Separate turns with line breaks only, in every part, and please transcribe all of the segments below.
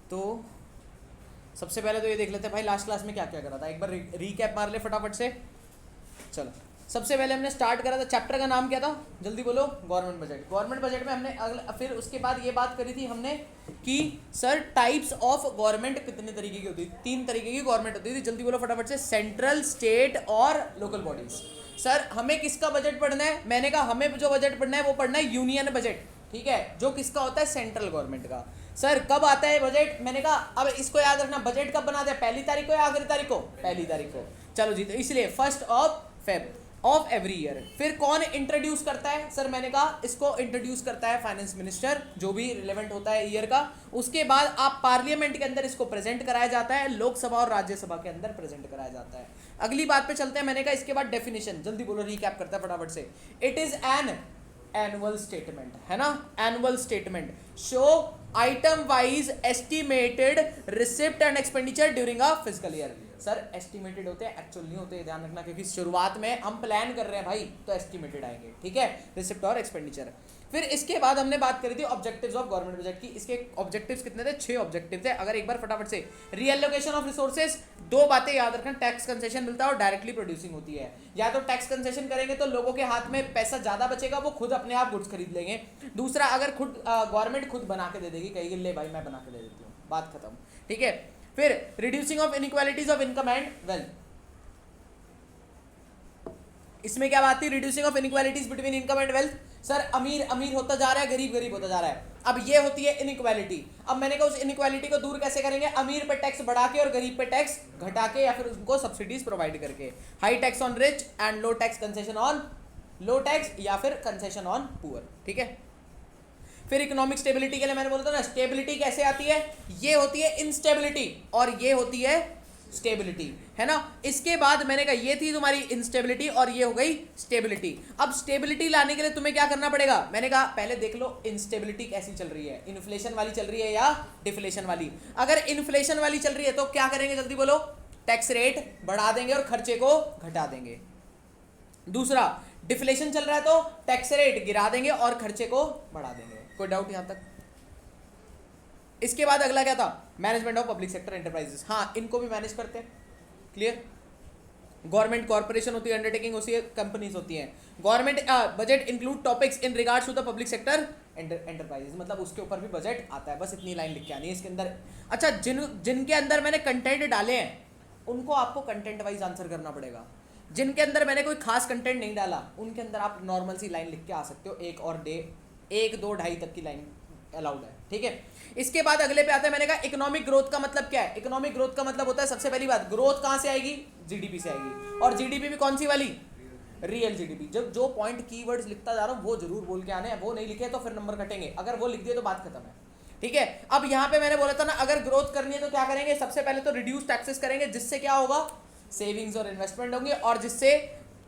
तो सबसे पहले तो ये देख लेते हैं भाई लास्ट क्लास में क्या क्या करा था, एक बार रीकैप मार ले फटाफट से। चलो सबसे पहले हमने स्टार्ट करा था, चैप्टर का नाम क्या था जल्दी बोलो, गवर्नमेंट बजट। गवर्नमेंट बजट में हमने फिर उसके बाद ये बात करी थी हमने कि सर टाइप्स ऑफ गवर्नमेंट कितने तरीके की होती थी, 3 तरीके की गवर्नमेंट होती थी। जल्दी बोलो फटाफट से, सेंट्रल, स्टेट और लोकल बॉडीज। सर हमें किसका बजट पढ़ना है, मैंने कहा हमें जो बजट पढ़ना है वो पढ़ना है यूनियन बजट, ठीक है, जो किसका होता है सेंट्रल गवर्नमेंट का। सर कब आता है बजट, मैंने कहा अब इसको याद रखना, बजट कब बनाते हैं, 1 तारीख को या आखिरी तारीख को, 1 तारीख को। चलो जी, तो इसलिए 1 फेब ऑफ एवरी ईयर। फिर कौन इंट्रोड्यूस करता है, सर मैंने कहा इसको इंट्रोड्यूस करता है फाइनेंस मिनिस्टर, जो भी रिलेवेंट होता है ईयर का। उसके बाद आप पार्लियामेंट के अंदर इसको प्रेजेंट कराया जाता है, लोकसभा और राज्यसभा के अंदर प्रेजेंट कराया जाता है। अगली बात पे चलते हैं, मैंने कहा इसके बाद डेफिनेशन, जल्दी बोलो, रिकैप करता है फटाफट से। It is an annual statement, है ना, annual statement show item wise estimated receipt and expenditure during a physical year. Sir estimated होते हैं, एक्चुअल नहीं होते, ध्यान रखना, क्योंकि शुरुआत में हम प्लान कर रहे हैं भाई, तो एस्टिमेटेड आएंगे, ठीक है, रिसिप्ट और एक्सपेंडिचर। फिर इसके बाद हमने बात करी थी ऑब्जेक्टिव्स ऑफ गवर्नमेंट बजट की। इसके ऑब्जेक्टिव्स कितने थे, 6 ऑब्जेक्टिव थे। अगर एक बार फटाफट से, रीएलोकेशन ऑफ रिसोर्सेज, 2 बातें याद रखना, टैक्स कंसेशन मिलता है और डायरेक्टली प्रोड्यूसिंग होती है। या तो टैक्स कंसेशन करेंगे तो लोगों के हाथ में पैसा ज्यादा बचेगा, वो खुद अपने आप गुड्स खरीद लेंगे। दूसरा, अगर खुद गवर्नमेंट खुद बना के दे देगी, कहेगी ले भाई मैं बना के दे देती हूँ, बात खत्म, ठीक है। फिर reducing of inequalities of income and wealth, इसमें क्या बात थी, reducing of inequalities between income and wealth. Sir अमीर अमीर होता जा रहा है, गरीब गरीब होता जा रहा है, अब ये होती है इनइक्वालिटी। अब मैंने कहा उस इनइक्वालिटी को दूर कैसे करेंगे, अमीर पे टैक्स बढ़ा के और गरीब पे टैक्स घटा के, या फिर उनको सब्सिडीज प्रोवाइड करके, high tax on rich and low tax concession on low tax, या फिर कंसेशन ऑन पुअर, ठीक है। फिर इकोनॉमिक स्टेबिलिटी के लिए मैंने बोला था ना, स्टेबिलिटी कैसे आती है, ये होती है इंस्टेबिलिटी और ये होती है स्टेबिलिटी, है ना। इसके बाद मैंने कहा ये थी तुम्हारी इंस्टेबिलिटी और ये हो गई स्टेबिलिटी। अब स्टेबिलिटी लाने के लिए तुम्हें क्या करना पड़ेगा, मैंने कहा पहले देख लो इंस्टेबिलिटी कैसी चल रही है, इन्फ्लेशन वाली चल रही है या डिफ्लेशन वाली। अगर इन्फ्लेशन वाली चल रही है तो क्या करेंगे, जल्दी बोलो, टैक्स रेट बढ़ा देंगे और खर्चे को घटा देंगे। दूसरा, डिफ्लेशन चल रहा है तो टैक्स रेट गिरा देंगे और खर्चे को बढ़ा देंगे। कोई डाउट यहां तक? इसके बाद अगला क्या था, management of public sector enterprises, हाँ इनको भी मैनेज करते हैं, क्लियर। गवर्नमेंट कॉर्पोरेशन होती है, अंडरटेकिंग होती है, कंपनीज होती हैं। Government budget include topics in regards to the public sector enterprises, मतलब उसके ऊपर भी बजट आता है, बस इतनी लाइन लिख के आनी है इसके अंदर। अच्छा, जिनके अंदर मैंने कंटेंट डाले हैं उनको आपको कंटेंट वाइज आंसर करना पड़ेगा। जिनके अंदर मैंने कोई खास कंटेंट नहीं डाला उनके अंदर आप नॉर्मल सी लाइन लिख के आ सकते हो, 1 और 1, 2, 2.5 तक की लाइन अलाउड है, ठीक है। इसके बाद अगले पे आता है, मैंने कहा इकोनॉमिक ग्रोथ का मतलब क्या है। इकोनॉमिक ग्रोथ का मतलब होता है, सबसे पहली बात, ग्रोथ कहां से आएगी, जीडीपी से आएगी, और जीडीपी भी कौन सी वाली, रियल जीडीपी। जब जो पॉइंट कीवर्ड्स लिखता जा रहा हूं वो जरूर बोल के आने हैं, वो नहीं लिखे तो फिर नंबर कटेंगे, अगर वो लिख दिए तो बात खत्म है, ठीक है। अब यहाँ पे मैंने बोला था ना, अगर ग्रोथ करनी है तो क्या करेंगे, सबसे पहले तो रिड्यूस टैक्सेस करेंगे, जिससे क्या होगा, सेविंग्स और इन्वेस्टमेंट होंगे, और जिससे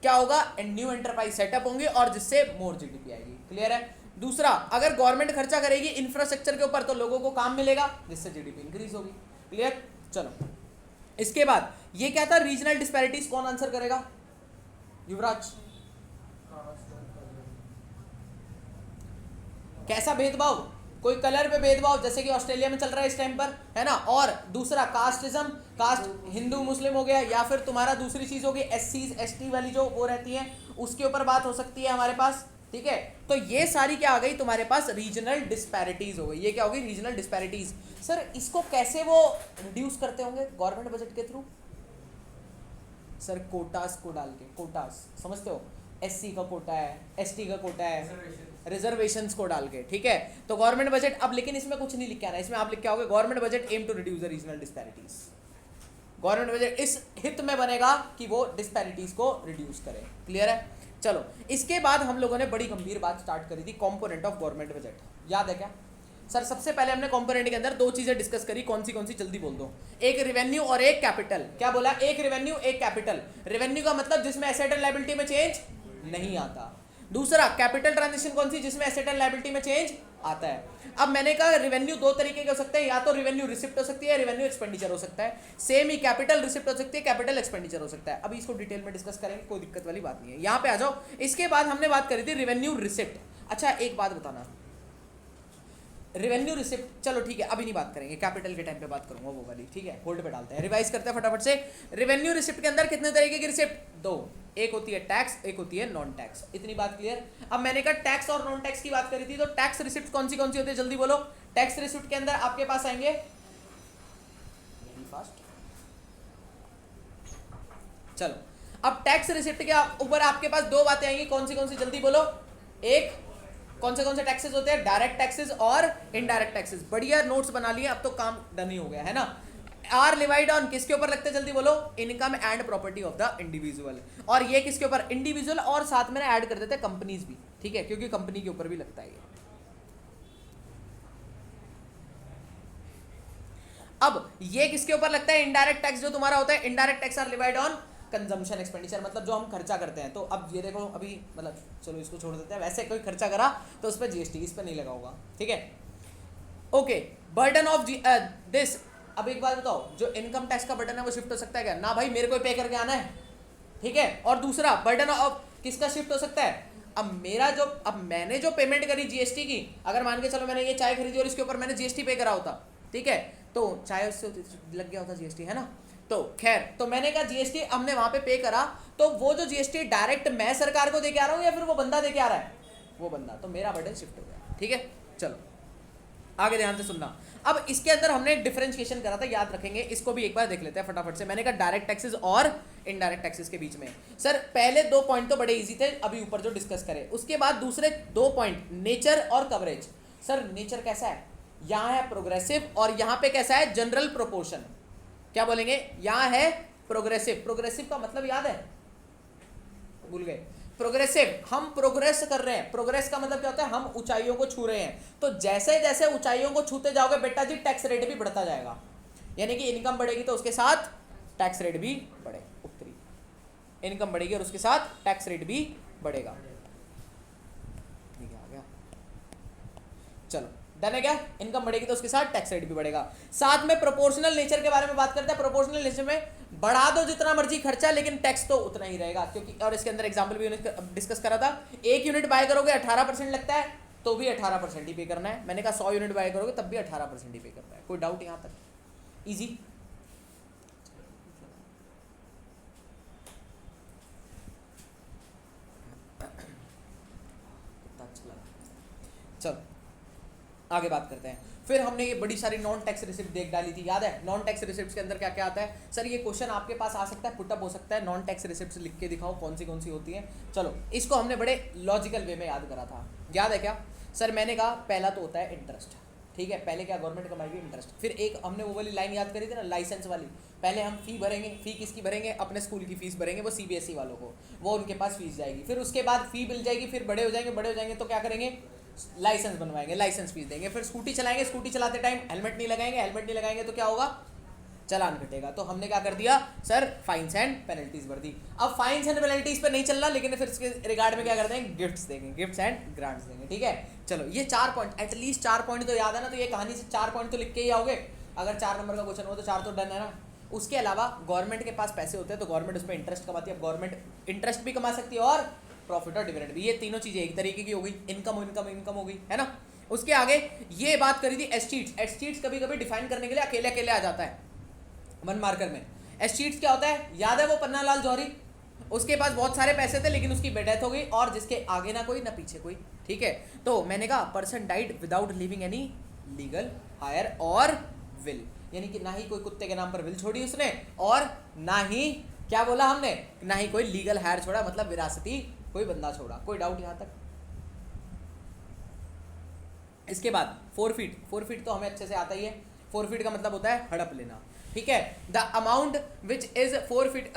क्या होगा, न्यू एंटरप्राइज सेटअप होंगे, और जिससे मोर जीडीपी आएगी, क्लियर है। दूसरा, अगर गवर्नमेंट खर्चा करेगी इंफ्रास्ट्रक्चर के ऊपर तो लोगों को काम मिलेगा, जिससे जीडीपी इंक्रीज होगी, क्लियर। चलो इसके बाद ये क्या था, रीजनल डिस्पैरिटीज, कौन आंसर करेगा, युवराज। कैसा भेदभाव, कोई कलर पे भेदभाव, जैसे कि ऑस्ट्रेलिया में चल रहा है इस टाइम पर, है ना। और दूसरा कास्टिज्म, कास्ट हिंदू मुस्लिम हो गया, या फिर तुम्हारा दूसरी चीज होगी एससी एसटी वाली जो वो रहती है, उसके ऊपर बात हो सकती है हमारे पास, ठीक है। तो ये सारी क्या आ गई तुम्हारे पास, रीजनल डिस्पैरिटीज हो गई। ये क्या होगी, रीजनल डिस्पैरिटीज। सर इसको कैसे वो रिड्यूस करते होंगे गवर्नमेंट बजट के थ्रू, सर कोटास को डाल के, कोटास समझते हो, एससी का कोटा है, एसटी का कोटा है, रिजर्वेशंस को डाल के, ठीक है। तो गवर्नमेंट बजट, अब लेकिन इसमें कुछ नहीं लिख के आना, इसमें आप लिख के आओगे government budget aim to reduce the regional disparities. Government budget इस हित में बनेगा कि वो डिस्पैरिटीज को रिड्यूस करे, क्लियर है। चलो इसके बाद हम लोगों ने बड़ी गंभीर बात स्टार्ट करी थी, कंपोनेंट ऑफ गवर्नमेंट बजट, याद है क्या। सर सबसे पहले हमने कंपोनेंट के अंदर 2 चीजें डिस्कस करी, कौन सी जल्दी बोल दो, एक रेवेन्यू और एक कैपिटल। क्या बोला, एक रेवेन्यू एक कैपिटल। रेवेन्यू का मतलब जिसमें एसेट एंड लायबिलिटी में चेंज नहीं आता। दूसरा कैपिटल ट्रांजेक्शन कौन सी, जिसमें एसेट एंड लायबिलिटी में चेंज आता है। अब मैंने कहा रेवेन्यू 2 तरीके के हो सकते हैं, या तो रेवेन्यू रिसिप्ट हो सकती है, रेवेन्यू एक्सपेंडिचर हो सकता है। सेम ही कैपिटल रिसिप्ट हो सकती है, कैपिटल एक्सपेंडिचर हो सकता है। अभी इसको डिटेल में डिस्कस करेंगे, कोई दिक्कत वाली बात नहीं है, यहाँ पे आ जाओ। इसके बाद हमने बात करी थी रेवेन्यू रिसिप्ट। अच्छा एक बात बताना, रेवेन्यू रिसिप्ट, चलो ठीक है अभी नहीं बात करेंगे, कैपिटल के टाइम पे बात करूंगा वो वाली, ठीक है होल्ड पे डालते हैं, रिवाइज करते हैं फटाफट से। रेवेन्यू रिसिप्ट के अंदर कितने तरीके की रिसिप्ट? दो, एक होती है टैक्स, एक होती है नॉन टैक्स, इतनी बात क्लियर। अब मैंने कहा टैक्स और नॉन टैक्स की बात करी थी, तो टैक्स रिसिप्ट कौन सी होती है जल्दी बोलो। टैक्स रिसिप्ट के अंदर आपके पास आएंगे, फास्ट, चलो अब टैक्स रिसिप्ट के ऊपर आपके पास दो बातें आएंगी, कौन सी जल्दी बोलो। एक, कौन से टैक्सेस होते हैं? डायरेक्ट टैक्सेस और इनडायरेक्ट टैक्सेस। बढ़िया नोट्स बना लिए, अब तो काम डन ही हो गया है ना। आर लिवाइड ऑन किसके ऊपर लगते हैं जल्दी बोलो? Income and property of the individual. और ये किसके ऊपर? इंडिविजुअल, और साथ में ऐड कर देते हैं कंपनीज भी, ठीक है, क्योंकि कंपनी के ऊपर भी लगता है ये। अब ये किसके ऊपर लगता है? इनडायरेक्ट टैक्स जो तुम्हारा होता है, indirect tax are levied on consumption expenditure, मतलब जो हम खर्चा करते हैं। तो अब ये देखो अभी, मतलब चलो इसको छोड़ देते हैं, वैसे कोई खर्चा करा तो उस पर जीएसटी, इस पर नहीं लगा होगा, ठीक है। Okay, burden of this. अब एक बात बताओ, जो इनकम टैक्स का बर्डन है वो शिफ्ट हो सकता है क्या? ना भाई, मेरे को पे करके आना है, ठीक है। और दूसरा बर्डन ऑफ किसका शिफ्ट हो सकता है? अब मैंने जो पेमेंट करी जीएसटी की, अगर मान के चलो मैंने ये चाय खरीदी और इसके ऊपर मैंने जीएसटी पे करा होता, ठीक है, तो चाय उससे लग गया होता जीएसटी, है ना। तो खैर, तो मैंने कहा जीएसटी हमने वहां पे करा, तो वो जो जीएसटी डायरेक्ट मैं सरकार को दे के आ रहा हूं या फिर वो बंदा दे के आ रहा है? वो बंदा, तो मेरा बर्डन शिफ्ट हो गया, ठीक है। चलो आगे ध्यान से सुनना। अब इसके अंदर हमने डिफरेंशिएशन करा था, याद रखेंगे, इसको भी एक बार देख लेते हैं फटाफट से। मैंने कहा डायरेक्ट टैक्सेस और इनडायरेक्ट टैक्सेस के बीच में। सर पहले दो पॉइंट तो बड़े इजी थे, अभी ऊपर जो डिस्कस करें, उसके बाद दूसरे दो पॉइंट, नेचर और कवरेज। सर नेचर कैसा है? यहाँ है प्रोग्रेसिव और यहाँ पे कैसा है? General proportion. क्या बोलेंगे? यहाँ है प्रोग्रेसिव। प्रोग्रेसिव का मतलब याद है? भूल गए? प्रोग्रेसिव, हम प्रोग्रेस कर रहे हैं। प्रोग्रेस का मतलब क्या होता है? हम ऊंचाइयों को छू रहे हैं। तो जैसे जैसे ऊंचाइयों को छूते जाओगे बेटा जी, टैक्स रेट भी बढ़ता जाएगा, यानी कि इनकम बढ़ेगी तो उसके साथ टैक्स रेट भी बढ़े, उत्तरी इनकम बढ़ेगी और उसके साथ टैक्स रेट भी बढ़ेगा। ठीक है, आ गया, चलो डन है क्या? इनकम बढ़ेगी तो उसके साथ टैक्स रेट भी बढ़ेगा। साथ में प्रोपोर्शनल नेचर के बारे में बात करते हैं। प्रोपोर्शनल नेचर में बढ़ा दो जितना मर्जी खर्चा, लेकिन टैक्स तो उतना ही रहेगा, क्योंकि और इसके अंदर एग्जांपल भी डिस्कस करा था। एक यूनिट बाय करोगे 18% लगता है, तो भी 18% ही पे करना है। मैंने कहा 100 यूनिट बाय करोगे तब भी 18% ही पे करना है। कोई डाउट यहाँ तक? इजी। चलो आगे बात करते हैं। फिर हमने ये बड़ी सारी नॉन टैक्स रिसिप्ट देख डाली थी, याद है? नॉन टैक्स रिसिप्ट के अंदर क्या क्या आता है? सर ये क्वेश्चन आपके पास आ सकता है, पुटअप हो सकता है, नॉन टैक्स रिसिप्ट लिख के दिखाओ कौन सी होती है। चलो इसको हमने बड़े लॉजिकल वे में याद करा था, याद है क्या? सर मैंने कहा पहला तो होता है इंटरेस्ट, ठीक है, पहले क्या गवर्नमेंट कमाएगी? इंटरेस्ट। फिर एक हमने वो वाली लाइन याद करी थी ना, लाइसेंस वाली। पहले हम फी भरेंगे, फी किसकी भरेंगे? अपने स्कूल की फीस भरेंगे, वो सीबीएसई वालों को, वो उनके पास फीस जाएगी। फिर उसके बाद फी मिल जाएगी, फिर बड़े हो जाएंगे तो क्या करेंगे? लाइसेंस बनवाएंगे, लाइसेंस फीस देंगे। फिर स्कूटी चलाएंगे, स्कूटी चलाते टाइम हेलमेट नहीं लगाएंगे तो क्या होगा? चलान कटेगा। तो हमने क्या कर दिया सर? फाइन्स एंड पेनल्टीज भर दी। अब फाइन्स एंड पेनल्टीज पे नहीं चलना, लेकिन फिर इसके रिगार्ड में क्या कर देंगे? गिफ्ट्स देंगे, गिफ्ट्स एंड ग्रांट्स देंगे, ठीक है। चलो ये 4 पॉइंट, एटलीस्ट 4 पॉइंट तो याद है ना, तो ये कहानी से 4 पॉइंट तो लिख के ही आओगे। अगर 4 नंबर का क्वेश्चन हो तो 4 तो डन है ना। उसके अलावा गवर्नमेंट के पास पैसे होते हैं तो गवर्नमेंट उस पर इंटरेस्ट कमाती है। अब गवर्नमेंट इंटरेस्ट भी कमा सकती है और प्रॉफिट और डिविडेंड भी, ये तीनों चीजें एक तरीके की हो गई, इनकम हो गई, है ना। उसके आगे ये बात करी थी एस्टीट्स। एस्टीट्स कभी कभी डिफाइन करने के लिए अकेले अकेले आ जाता है वन मार्कर में। एस्टीट्स क्या होता है? याद है वो पन्नालाल जौहरी? उसके पास बहुत सारे पैसे थे लेकिन उसकी डेथ हो गई, और जिसके आगे ना कोई ना पीछे कोई, ठीक है। तो मैंने कहा person died without leaving any legal higher और विल, यानी कि ना ही कोई कुत्ते के नाम पर विल छोड़ी उसने, और ना ही क्या बोला हमने? ना ही कोई लीगल हायर छोड़ा, मतलब विरासती कोई बंदा छोड़ा। कोई डाउट यहाँ तक? इसके बाद फोरफीट तो हमें अच्छे से आता ही है। फोरफीट का मतलब होता है हड़प लेना, ठीक है। The amount which is forfeit,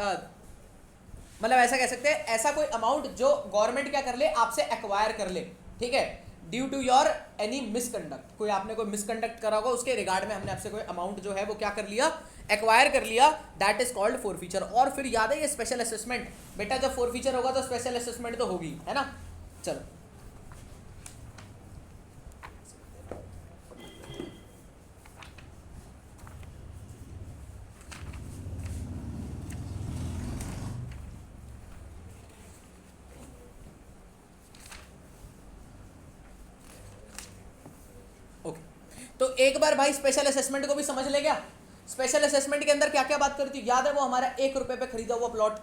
मतलब ऐसा कह सकते हैं, ऐसा कोई अमाउंट जो गवर्नमेंट क्या कर ले? आपसे एक्वायर कर ले, ठीक है, due to your any misconduct. कोई आपने कोई मिसकंडक्ट करा होगा, उसके रिगार्ड में हमने आपसे कोई अमाउंट जो है वो क्या कर लिया? एक्वायर कर लिया, दैट इज कॉल्ड फोरफीचर। और फिर याद है ये स्पेशल असेसमेंट, बेटा जब फोरफीचर होगा तो स्पेशल असेसमेंट तो होगी, है ना। चलो ओके तो एक बार भाई स्पेशल असेसमेंट को भी समझ ले गया। स्पेशल असेसमेंट के अंदर क्या क्या बात करती है याद है, वो हमारा 1 रुपए पे खरीदा हुआ प्लॉट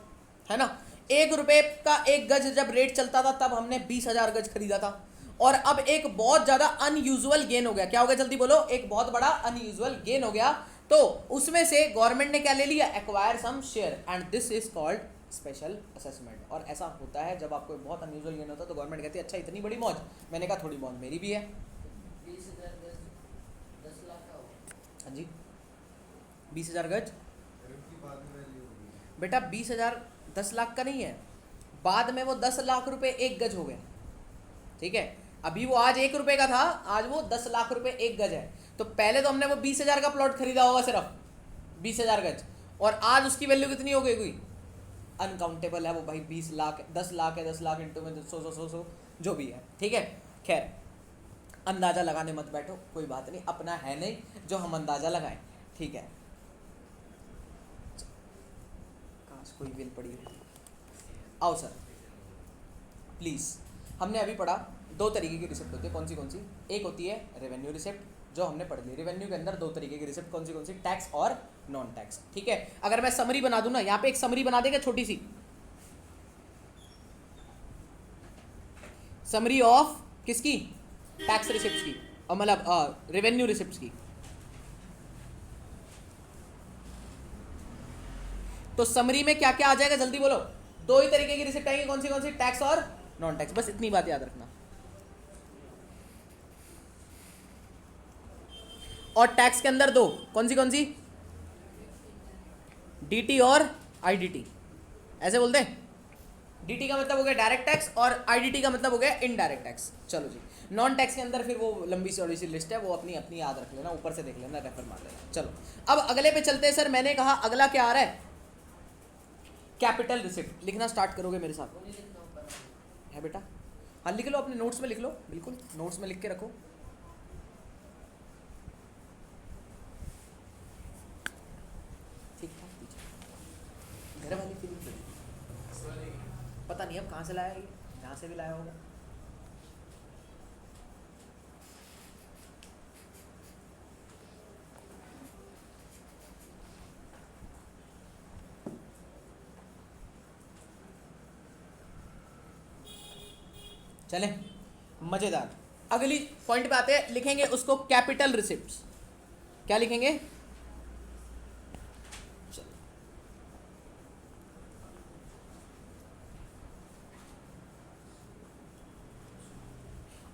है ना, 1 रुपए का 1 गज जब रेट चलता था तब हमने 20,000 गज खरीदा था, और अब एक बहुत ज्यादा अनयूजुअल गेन हो गया। क्या हो गया जल्दी बोलो, एक बहुत बड़ा अनयूजुअल गेन हो गया, तो उसमें से गवर्नमेंट ने क्या ले लिया, acquire some share, and this is called special assessment. और ऐसा होता है जब आपको बहुत अनयूजुअल गेन होता है तो गवर्नमेंट कहती है अच्छा इतनी बड़ी मौज, मैंने कहा थोड़ी मौज मेरी भी है।
10 लाख का होगा।
हाँ जी 20,000 गज बेटा 20,000 10 लाख का नहीं है, बाद में वो 10 लाख रुपए 1 गज हो गया, ठीक है। अभी वो आज 1 रुपए का था, आज वो 10 लाख रुपए 1 गज है। तो पहले तो हमने वो 20,000 का प्लॉट खरीदा होगा सिर्फ 20,000 गज, और आज उसकी वैल्यू कितनी हो गई, कोई अनकाउंटेबल है वो भाई, 20 लाख 10 लाख है, 10 लाख इंटू में 100 जो भी है, ठीक है। खैर अंदाजा लगाने मत बैठो, कोई बात नहीं, अपना है नहीं जो हम अंदाजा लगाएं, ठीक है। काश कोई बिल पड़ी हो। आओ सर प्लीज, हमने अभी पढ़ा 2 तरीके की रिसिप्ट होती है, कौन सी, एक होती है रेवेन्यू रिसिप्ट जो हमने पढ़ ली। रेवेन्यू के अंदर 2 तरीके की रिसिप्ट, कौन सी, टैक्स और नॉन टैक्स, ठीक है। अगर मैं समरी बना दूं ना, यहाँ पे एक समरी बना देगा छोटी सी, समरी ऑफ किसकी, टैक्स रिसिप्ट की, और मतलब रेवेन्यू रिसिप्ट की। तो समरी में क्या क्या आ जाएगा जल्दी बोलो, 2 ही तरीके की रिसिप्ट आएंगी, कौन सी, टैक्स और नॉन टैक्स, बस इतनी बात याद रखना। और टैक्स के अंदर 2, कौन सी, डीटी और आईडीटी, ऐसे बोलते हैं। डीटी का मतलब हो गया डायरेक्ट टैक्स और आईडीटी का मतलब हो गया इनडायरेक्ट टैक्स। चलो जी, नॉन टैक्स के अंदर फिर वो लंबी चौड़ी सी लिस्ट है, वो अपनी अपनी याद रख लेना, ऊपर से देख लेना, रेफर मार लेना। चलो अब अगले पे चलते हैं सर। मैंने कहा अगला क्या आ रहा है, कैपिटल रिसिप्ट। लिखना स्टार्ट करोगे मेरे साथ, है बेटा? हाँ लिख लो, अपने नोट्स में लिख लो, बिल्कुल नोट्स में लिख के रखो। ठीक ठाक घर वाली फीलिंग पता नहीं अब कहाँ से लाया, ये जहाँ से भी लाया होगा। चले मजेदार, अगली पॉइंट पे आते हैं, लिखेंगे उसको कैपिटल रिसिप्ट्स। क्या लिखेंगे,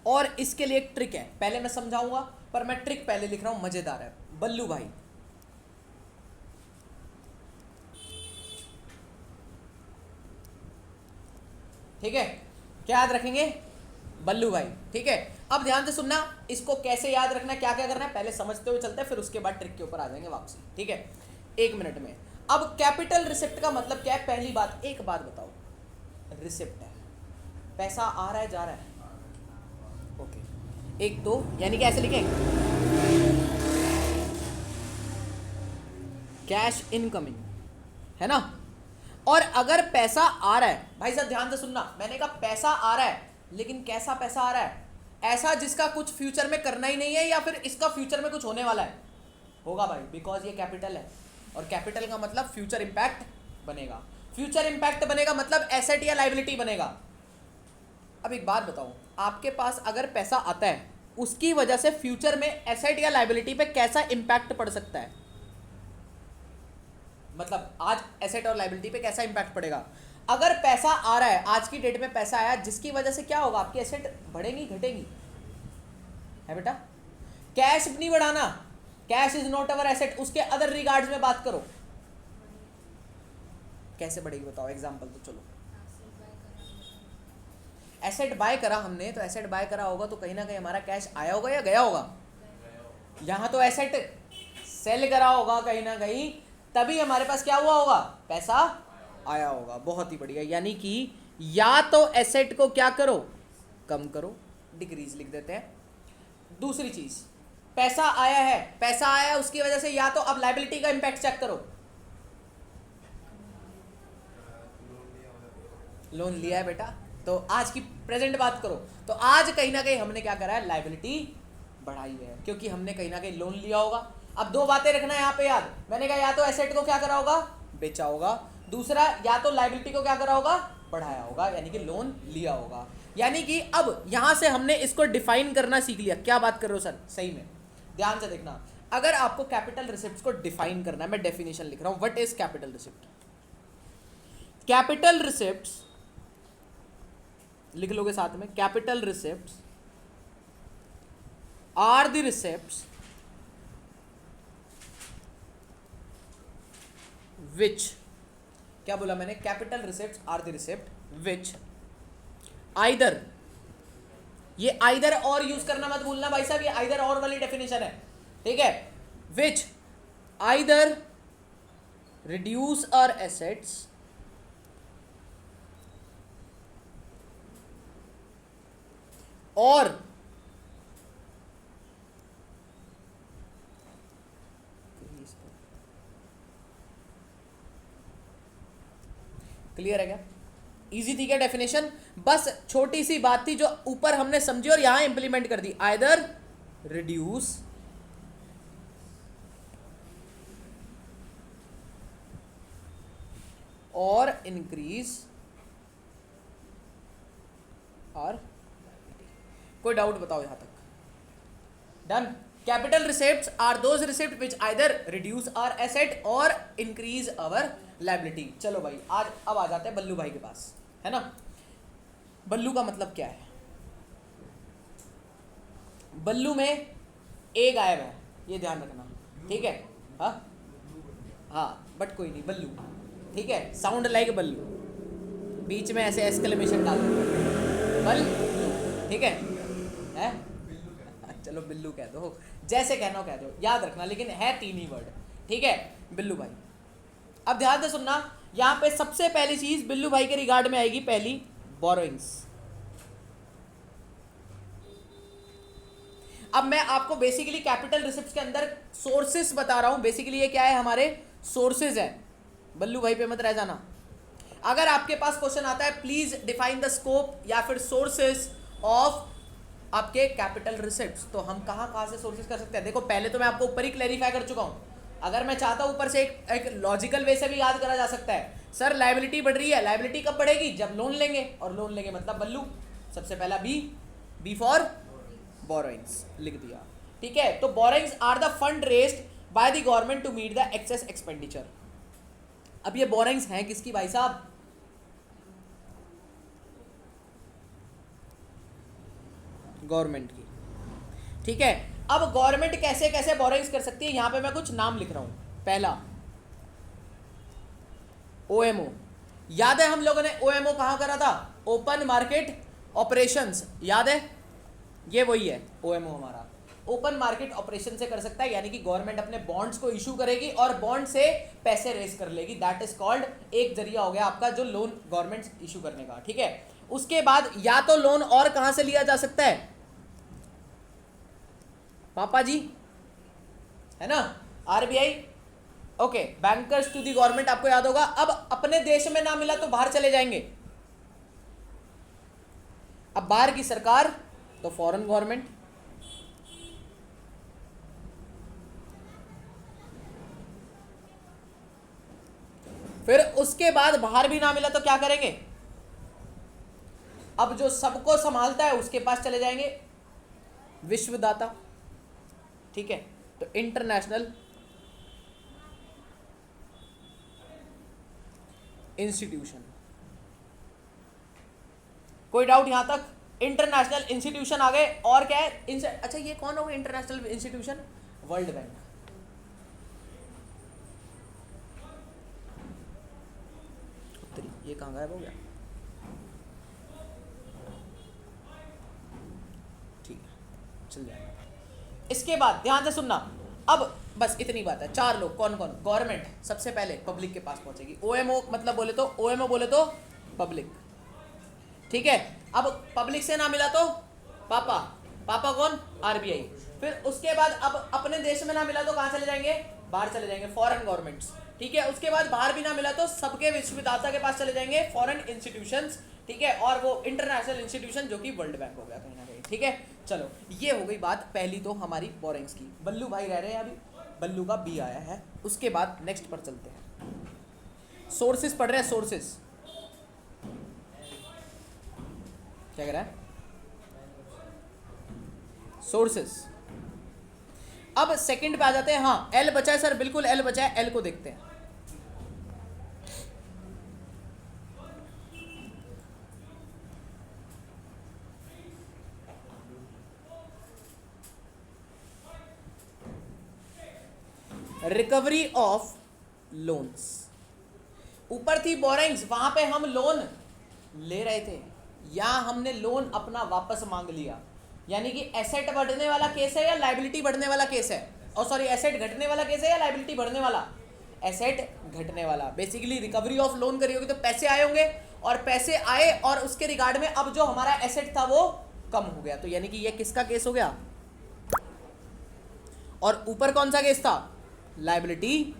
और इसके लिए एक ट्रिक है, पहले मैं समझाऊंगा पर मैं ट्रिक पहले लिख रहा हूं, मजेदार है। बल्लू भाई, ठीक है, क्या याद रखेंगे, बल्लू भाई, ठीक है। अब ध्यान से सुनना, इसको कैसे याद रखना है, क्या क्या करना है, पहले समझते हुए चलते हैं, फिर उसके बाद ट्रिक के ऊपर आ जाएंगे वापसी, ठीक है, 1 मिनट में। अब कैपिटल रिसिप्ट का मतलब क्या है, पहली बात, एक बात बताओ, रिसिप्ट है, पैसा आ रहा है जा रहा है, ओके, एक तो यानी कि ऐसे लिखें, कैश इनकमिंग, है ना। और अगर पैसा आ रहा है, भाई साहब ध्यान से सुनना, मैंने कहा पैसा आ रहा है, लेकिन कैसा पैसा आ रहा है, ऐसा जिसका कुछ फ्यूचर में करना ही नहीं है, या फिर इसका फ्यूचर में कुछ होने वाला है, होगा भाई, बिकॉज ये कैपिटल है, और कैपिटल का मतलब फ्यूचर इंपैक्ट बनेगा, फ्यूचर इंपैक्ट बनेगा मतलब एसेट या लाइबिलिटी बनेगा। अब एक बात बताओ, आपके पास अगर पैसा आता है, उसकी वजह से फ्यूचर में एसेट या लाइबिलिटी पे कैसा इंपैक्ट पड़ सकता है, मतलब आज एसेट और लाइबिलिटी पे कैसा इंपैक्ट पड़ेगा। अगर पैसा आ रहा है, आज की डेट में पैसा आया, जिसकी वजह से क्या होगा, आपकी एसेट बढ़ेगी घटेगी, है बेटा। कैश नहीं बढ़ाना, cash is not our asset, उसके अदर रिगार्ड्स में बात करो, कैसे बढ़ेगी बताओ, एग्जांपल तो चलो, एसेट बाय करा हमने, तो एसेट बाय करा होगा तो कहीं ना कहीं हमारा कैश आया होगा या गया होगा, यहां तो एसेट सेल करा होगा कहीं ना कहीं, तभी हमारे पास क्या हुआ होगा, पैसा आया होगा। बहुत ही बढ़िया, यानी कि या तो एसेट को क्या करो, कम करो, डिक्रीज लिख देते हैं। दूसरी चीज, पैसा आया है, पैसा आया उसकी वजह से या तो अब लाइबिलिटी का इंपैक्ट चेक करो, लोन लिया है बेटा, तो आज की प्रेजेंट बात करो, तो आज कहीं ना कहीं हमने क्या करा है, लाइबिलिटी बढ़ाई है, क्योंकि हमने कहीं ना कहीं लोन लिया होगा। अब दो बातें रखना है यहाँ पे याद, मैंने कहा या तो एसेट को क्या करा होगा, बेचा होगा, दूसरा या तो लायबिलिटी को क्या करा होगा, बढ़ाया होगा, यानी कि लोन लिया होगा। यानी कि अब यहां से हमने इसको डिफाइन करना सीख लिया। क्या बात कर रहे हो सर, सही में ध्यान से देखना। अगर आपको कैपिटल रिसिप्ट को डिफाइन करना है, मैं डेफिनेशन लिख रहा हूं, what is capital receipt. Capital receipts लिख लोगे साथ में, capital receipts are the receipts which, क्या बोला मैंने, capital receipts are the receipt which either, ये आइदर और यूज करना मत भूलना भाई साहब, ये आइदर और वाली डेफिनेशन है, ठीक है। विच आइदर रिड्यूस आवर एसेट्स और क्लियर है क्या, इजी थी क्या डेफिनेशन। बस छोटी सी बात थी जो ऊपर हमने समझी और यहां इंप्लीमेंट कर दी, आइदर रिड्यूस और इंक्रीज और, कोई डाउट बताओ यहां तक, done. Capital receipts are those receipt which either reduce our asset or increase our liability. चलो भाई आज अब आ जाते हैं बल्लू भाई के पास, है ना। बल्लू का मतलब क्या है, बल्लू में ए गायब है, ये ध्यान रखना, ठीक है। हाँ हाँ बट कोई नहीं, बल्लू, ठीक है, साउंड लाइक बल्लू, बीच में ऐसे एक्सक्लेमेशन डाल दो, बल्लू, ठीक है। चलो बिल्लू कह दो, जैसे कहना हो कह दो, याद रखना, लेकिन है तीन ही वर्ड, ठीक है, बिल्लू भाई। अब ध्यान से सुनना, यहां पे सबसे पहली चीज बिल्लू भाई के रिगार्ड में आएगी, पहली बोरोइंग्स। अब मैं आपको बेसिकली कैपिटल रिसिप्ट्स के अंदर सोर्सेस बता रहा हूं, बेसिकली ये क्या है, हमारे सोर्सेज है, बल्लू भाई पे मत रह जाना। अगर आपके पास क्वेश्चन आता है प्लीज डिफाइन द स्कोप या फिर सोर्सेज ऑफ आपके कैपिटल रिसिप्ट्स, तो हम कहां से सोर्सेज कर सकते हैं। देखो पहले तो मैं आपको ऊपर ही क्लैरिफाई कर चुका हूं, अगर मैं चाहता हूं ऊपर से एक लॉजिकल वे से भी याद करा जा सकता है। सर लायबिलिटी बढ़ रही है, लायबिलिटी कब बढ़ेगी, जब लोन लेंगे, और लोन लेंगे मतलब बल्लू, सबसे पहला बी फॉर बोरोइंग्स लिख दिया, ठीक है। तो borrowings are the fund raised by the government to meet the excess expenditure. अब ये बोरोइंग्स हैं किसकी भाई साहब, गवर्नमेंट की, ठीक है। अब गवर्नमेंट कैसे कैसे बोरोइंग्स कर सकती है, यहां पे मैं कुछ नाम लिख रहा हूं। पहला ओएमओ, याद है हम लोगों ने ओएमओ कहां करा था, ओपन मार्केट ऑपरेशंस, याद है, ये वही है ओएमओ हमारा, ओपन मार्केट ऑपरेशन से कर सकता है, यानी कि गवर्नमेंट अपने बॉन्ड्स को इशू करेगी और बॉन्ड से पैसे रेस कर लेगी, दैट इज कॉल्ड, एक जरिया हो गया आपका जो लोन गवर्नमेंट इशू करने का, ठीक है। उसके बाद या तो लोन और कहां से लिया जा सकता है, पापा जी, है ना, RBI, okay, bankers to the government, आपको याद होगा। अब अपने देश में ना मिला तो बाहर चले जाएंगे, अब बाहर की सरकार तो फॉरेन गवर्नमेंट, फिर उसके बाद बाहर भी ना मिला तो क्या करेंगे, अब जो सबको संभालता है उसके पास चले जाएंगे, विश्वदाता, ठीक है। तो इंटरनेशनल इंस्टीट्यूशन, कोई डाउट यहां तक, इंटरनेशनल इंस्टीट्यूशन आ गए, और क्या है, अच्छा ये कौन होगा इंटरनेशनल इंस्टीट्यूशन, वर्ल्ड बैंक, ये कहां गायब हो गया, ठीक है चल जाएगा। इसके बाद ध्यान से सुनना, अब बस इतनी बात है, चार लोग, कौन कौन, गवर्नमेंट सबसे पहले पब्लिक के पास पहुंचेगी, ओएमओ मतलब बोले तो, ओएमओ बोले तो पब्लिक, ठीक है। अब पब्लिक से ना मिला तो पापा, पापा कौन, आरबीआई, फिर उसके बाद अब अपने देश में ना मिला तो कहां चले जाएंगे, बाहर चले जाएंगे, फॉरेन गवर्नमेंट्स, ठीक है। उसके बाद बाहर भी ना मिला तो सबके विश्वविदाता के पास चले जाएंगे, फॉरेन इंस्टीट्यूशंस, ठीक है, और वो इंटरनेशनल इंस्टीट्यूशन जो कि वर्ल्ड बैंक हो गया कहीं ना कहीं। ठीक है, चलो ये हो गई बात पहली तो हमारी बोरिंग्स की। बल्लू भाई रह रहे हैं अभी, बल्लू का बी आया है। उसके बाद नेक्स्ट पर चलते हैं, सोर्सेस पढ़ रहे हैं। सोर्सेस क्या कह रहा है? सोर्सेस। अब सेकंड पे आ जाते हैं। हाँ, एल बचा है सर, बिल्कुल एल बचा है, एल को देखते हैं। रिकवरी ऑफ लोन्स, ऊपर थी बोरिंग्स, वहां पे हम लोन ले रहे थे, या हमने लोन अपना वापस मांग लिया। यानी कि एसेट बढ़ने वाला केस है या लाइबिलिटी बढ़ने वाला केस है? और सॉरी, एसेट घटने वाला केस है या लाइबिलिटी बढ़ने वाला? एसेट घटने वाला। बेसिकली रिकवरी ऑफ लोन करी होगी तो पैसे आए होंगे, और पैसे आए और उसके रिगार्ड में अब जो हमारा एसेट था वो कम हो गया। तो यानी कि ये किसका केस हो गया? और ऊपर कौन सा केस था? लाइबिलिटी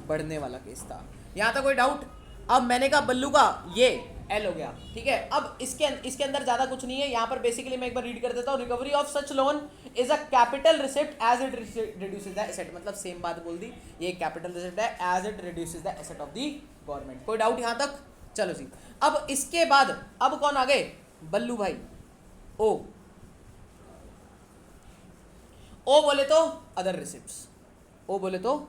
बढ़ने वाला केस था। यहां तक कोई डाउट? अब मैंने कहा बल्लू का ये एल हो गया। ठीक है, अब इसके अंदर ज्यादा कुछ नहीं है। यहां पर बेसिकली मैं एक बार रीड कर देता हूं। Recovery of such loan is a capital receipt as it reduces the asset. मतलब सेम बात बोल दी, ये कैपिटल रिसिप्ट है as it reduces the asset of the government. कोई डाउट यहां तक? चलो जी, अब इसके बाद अब कौन आ गए? बल्लू भाई। ओ बोले तो अदर रिसिप्ट्स, ओ बोले तो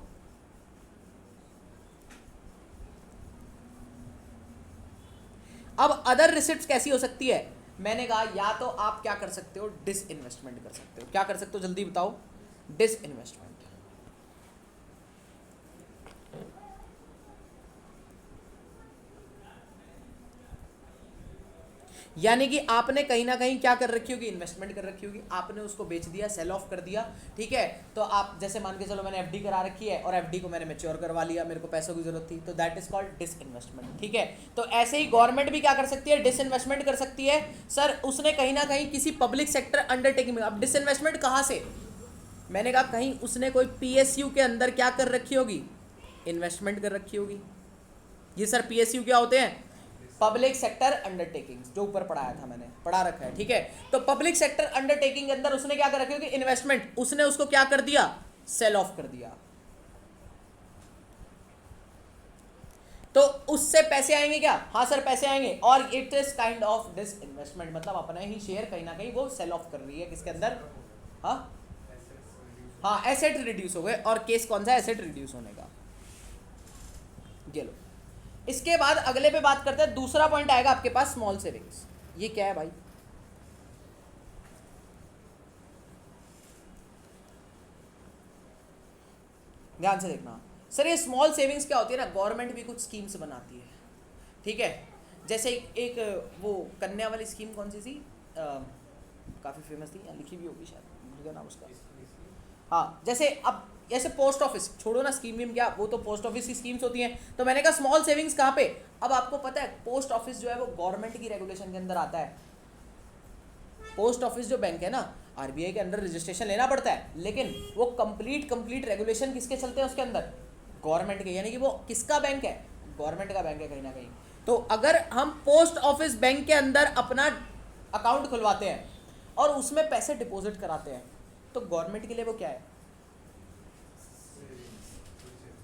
अब अदर रिसिप्ट्स कैसी हो सकती है? मैंने कहा या तो आप क्या कर सकते हो, डिसइन्वेस्टमेंट कर सकते हो। क्या कर सकते हो जल्दी बताओ? डिसइन्वेस्टमेंट। यानी कि आपने कहीं ना कहीं क्या कर रखी होगी? इन्वेस्टमेंट कर रखी होगी, आपने उसको बेच दिया, सेल ऑफ कर दिया। ठीक है, तो आप जैसे मान के चलो मैंने एफडी करा रखी है और एफडी को मैंने मैच्योर करवा लिया, मेरे को पैसों की जरूरत थी, तो दैट इज कॉल्ड डिसइन्वेस्टमेंट। ठीक है, तो ऐसे ही गवर्नमेंट भी क्या कर सकती है? डिसइन्वेस्टमेंट कर सकती है। सर उसने कहीं ना कहीं किसी पब्लिक सेक्टर अंडरटेकिंग में, अब डिसइन्वेस्टमेंट कहाँ से? मैंने कहा कहीं उसने कोई पीएसयू के अंदर क्या कर रखी होगी? इन्वेस्टमेंट कर रखी होगी। ये सर पीएसयू क्या होते हैं? पब्लिक सेक्टर अंडरटेकिंग, जो ऊपर पढ़ाया था मैंने, पढ़ा रखा है। ठीक है, तो पब्लिक सेक्टर अंडरटेकिंग के अंदर उसने क्या कर रखी होगी? इन्वेस्टमेंट। उसने उसको क्या कर दिया? सेल ऑफ कर दिया। तो उससे पैसे आएंगे क्या? हाँ सर पैसे आएंगे, और it is kind of disinvestment. मतलब अपना ही शेयर कहीं ना कहीं वो सेल ऑफ कर रही है। किसके अंदर? हाँ, एसेट रिड्यूस हो गए। और केस कौन सा? एसेट रिड्यूस होने का। ये लो, इसके बाद अगले पे बात करते हैं। दूसरा पॉइंट आएगा आपके पास, स्मॉल सेविंग्स। ये क्या है भाई? ध्यान से देखना सर, ये स्मॉल सेविंग्स क्या होती है ना, गवर्नमेंट भी कुछ स्कीम्स बनाती है। ठीक है, जैसे एक वो कन्या वाली स्कीम कौन सी थी, काफ़ी फेमस थी, यहाँ लिखी भी होगी शायद, भूल गया नाम उसका। हाँ, जैसे पोस्ट ऑफिस, छोड़ो ना स्कीम वीम क्या, वो तो पोस्ट ऑफिस की स्कीम्स होती हैं। तो मैंने कहा स्मॉल सेविंग्स कहाँ पे? अब आपको पता है पोस्ट ऑफिस जो है वो गवर्नमेंट की रेगुलेशन के अंदर आता है। पोस्ट ऑफिस जो बैंक है ना, आरबीआई के अंडर रजिस्ट्रेशन लेना पड़ता है, लेकिन वो कंप्लीट रेगुलेशन किसके चलते हैं उसके अंदर? गवर्नमेंट के। यानी कि वो किसका बैंक है? गवर्नमेंट का बैंक है कहीं ना कहीं। तो अगर हम पोस्ट ऑफिस बैंक के अंदर अपना अकाउंट खुलवाते हैं और उसमें पैसे डिपॉजिट कराते हैं, तो गवर्नमेंट के लिए वो क्या है?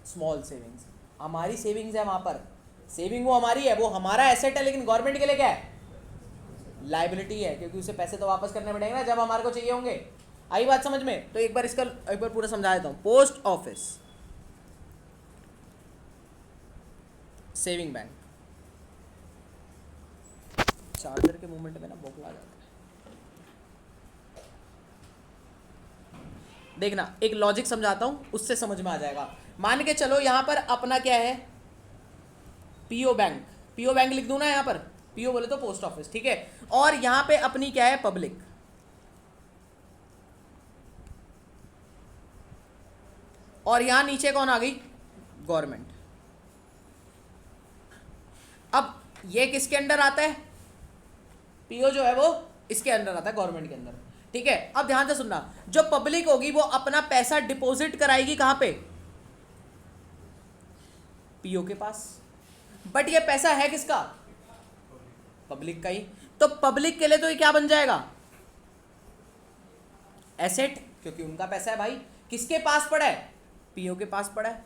Small savings. हमारी सेविंग्स है वहां पर, सेविंग वो हमारी है, वो हमारा एसेट है, लेकिन गवर्नमेंट के लिए क्या है? लाइबिलिटी है, क्योंकि उसे पैसे तो वापस करने पड़ेंगे ना जब हमारे को चाहिए होंगे। आई बात समझ में? तो एक बार पूरा समझा देता हूं। Post office saving bank, charger के मूवमेंट में ना बोखला जाता है। देखना, एक लॉजिक समझाता हूं, उससे समझ में आ जाएगा। मान के चलो यहां पर अपना क्या है? PO bank. पीओ बैंक लिख दूं ना यहां पर? पीओ बोले तो पोस्ट ऑफिस। ठीक है, और यहां पे अपनी क्या है? पब्लिक। और यहां नीचे कौन आ गई? गवर्नमेंट। अब ये किसके अंडर आता है? पीओ जो है वो इसके अंडर आता है, गवर्नमेंट के अंदर। ठीक है, अब ध्यान से सुनना, जो पब्लिक होगी वो अपना पैसा डिपॉजिट कराएगी कहां पे? पीओ के पास। बट ये पैसा है किसका? पब्लिक का ही, तो पब्लिक के लिए तो ये क्या बन जाएगा, एसेट, क्योंकि उनका पैसा है भाई। किसके पास पड़ा है, पीओ के पास पड़ा है,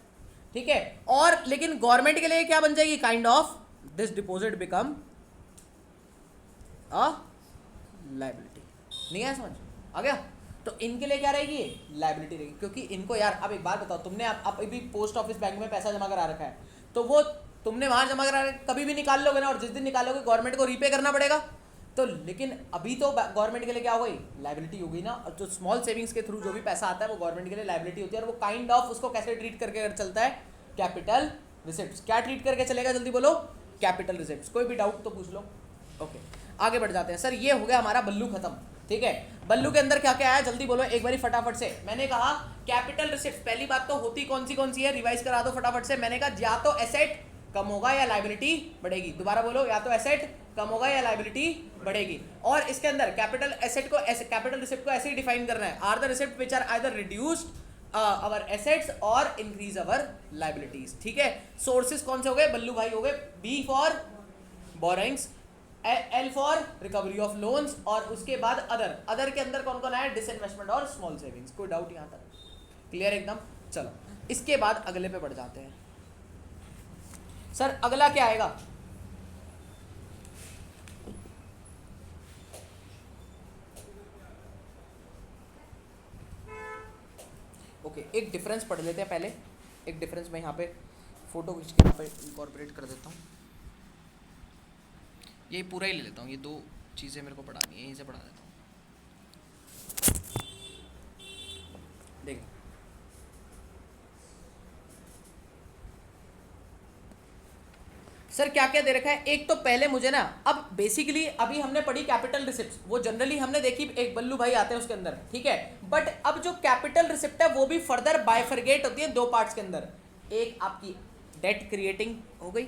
ठीक है। और लेकिन गवर्नमेंट के लिए क्या बन जाएगी, kind of this deposit become a liability. नहीं है समझ, आ गया। तो इनके लिए क्या रहेगी, लायबिलिटी रहेगी, क्योंकि इनको यार, अब एक बात बताओ, तुमने अब अभी पोस्ट ऑफिस बैंक में पैसा जमा करा रखा है, तो वो तुमने वहां जमा करा, कभी भी निकाल लोगे ना, और जिस दिन निकालोगे गवर्नमेंट को रीपे करना पड़ेगा। तो लेकिन अभी तो गवर्नमेंट के लिए क्या हो गई, लायबिलिटी हो गई ना। और जो स्मॉल सेविंग्स के थ्रू जो भी पैसा आता है वो गवर्नमेंट के लिए लायबिलिटी होती है, और वो काइंड ऑफ उसको कैसे ट्रीट करके अगर चलता है, कैपिटल रिसिप्ट। क्या ट्रीट करके चलेगा, जल्दी बोलो, कैपिटल रिसिप्ट। कोई भी डाउट तो पूछ लो। ओके, आगे बढ़ जाते हैं। सर ये हो गया हमारा बल्लू खत्म, ठीक है। बल्लू के अंदर क्या क्या है, जल्दी बोलो एक बारी फटाफट से। मैंने कहा कैपिटल रिसिप्ट, पहली बात तो होती कौन सी है, रिवाइज करा दो फटाफट से। मैंने कहा या तो एसेट कम होगा या लायबिलिटी बढ़ेगी। दोबारा बोलो, या तो एसेट कम होगा या लायबिलिटी बढ़ेगी। और इसके अंदर कैपिटल एसेट को, कैपिटल रिसिप्ट को ऐसे ही डिफाइन करना है, are the receipt which are either reduced our assets or increase our liabilities, ठीक है। सोर्सेज कौन से हो गए, बल्लू भाई हो गए, B for borrowings, L for recovery of loans, और उसके बाद अदर के अंदर कौन कौन आया, डिसइन्वेस्टमेंट और स्मॉल सेविंग्स। कोई डाउट यहाँ तक क्लियर एकदम। चलो इसके बाद अगले पे बढ़ जाते हैं। सर अगला क्या आएगा, ओके एक डिफरेंस पढ़ लेते हैं पहले। एक डिफरेंस मैं यहाँ पे फोटो खींच के यहाँ पे इनकॉर्पोरेट कर देता हूँ, ये पूरा ही ले लेता हूँ, ये दो चीज़ें मेरे को पढ़ानी है, यहीं से पढ़ा देता हूँ। देखो सर क्या क्या दे रखा है, एक तो पहले मुझे ना, अब बेसिकली अभी हमने पढ़ी कैपिटल रिसिप्ट, वो जनरली हमने देखी, एक बल्लू भाई आते हैं उसके अंदर, ठीक है। बट अब जो कैपिटल रिसिप्ट है वो भी फर्दर बाइफरगेट होती है दो पार्ट्स के अंदर। एक आपकी डेट क्रिएटिंग हो गई,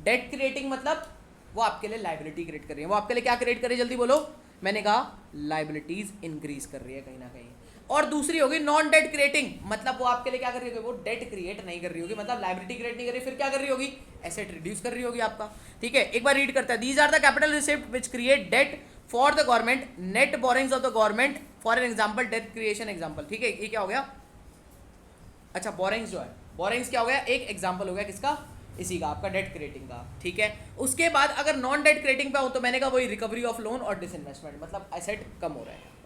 डेट क्रिएटिंग मतलब वो आपके लिए लायबिलिटी क्रिएट कर रही है। वो आपके लिए क्या क्रिएट कर रही है, जल्दी बोलो। मैंने कहा लायबिलिटीज इंक्रीज कर रही है कहीं ना कहीं। और दूसरी होगी नॉन डेट क्रिएटिंग, मतलब वो आपके लिए क्या कर रही होगी, वो डेट क्रिएट नहीं कर रही होगी, मतलब लायबिलिटी क्रिएट नहीं कर रही, फिर क्या कर रही होगी, एसेट रिड्यूस कर रही होगी आपका, ठीक है। एक बार रीड करते हैं, these are the capital receipt which create debt for the government, net borrowings of the government for an example debt creation example, ठीक है। ये क्या हो गया, अच्छा बोरिंग्स जो है, बोरिंग्स क्या हो गया, एक एग्जांपल हो गया किसका, इसी का, आपका डेट क्रिएटिंग का, ठीक है। उसके बाद अगर नॉन डेट क्रिएटिंग पे हो तो मैंने कहा वही रिकवरी ऑफ लोन और डिसइन्वेस्टमेंट, मतलब एसेट कम हो रहा है,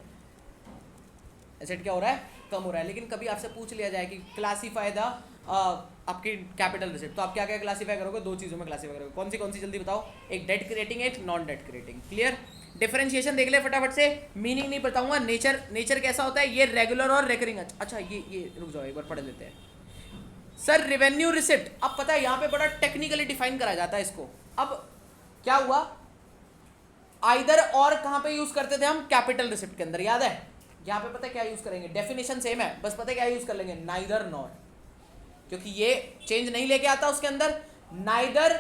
एसेट क्या हो रहा है, कम हो रहा है। लेकिन कभी आपसे पूछ लिया जाए कि क्लासीफाई द आपकी कैपिटल रिसिप्ट, तो आप क्या क्या क्लासीफाई करोगे, दो चीज़ों में क्लासीफाई करोगे, कौन सी जल्दी बताओ, एक डेट क्रिएटिंग, एक non debt creating. Clear, differentiation देख ले फटाफट से, मीनिंग नहीं बताऊंगा। नेचर कैसा होता है, ये रेगुलर और रेकरिंग, अच्छा ये रुक जाओ एक बार पढ़ लेते हैं। सर रेवेन्यू रिसिप्ट, अब पता है यहाँ पे बड़ा टेक्निकली डिफाइन करा जाता है इसको। अब क्या हुआ, आइदर और कहाँ पे यूज करते थे हम, कैपिटल रिसिप्ट के अंदर, याद है। यहाँ पे पता है क्या यूज करेंगे, डेफिनेशन सेम है, बस पता है क्या यूज कर लेंगे, नाइदर नॉर, क्योंकि ये चेंज नहीं लेके आता उसके अंदर। नाइदर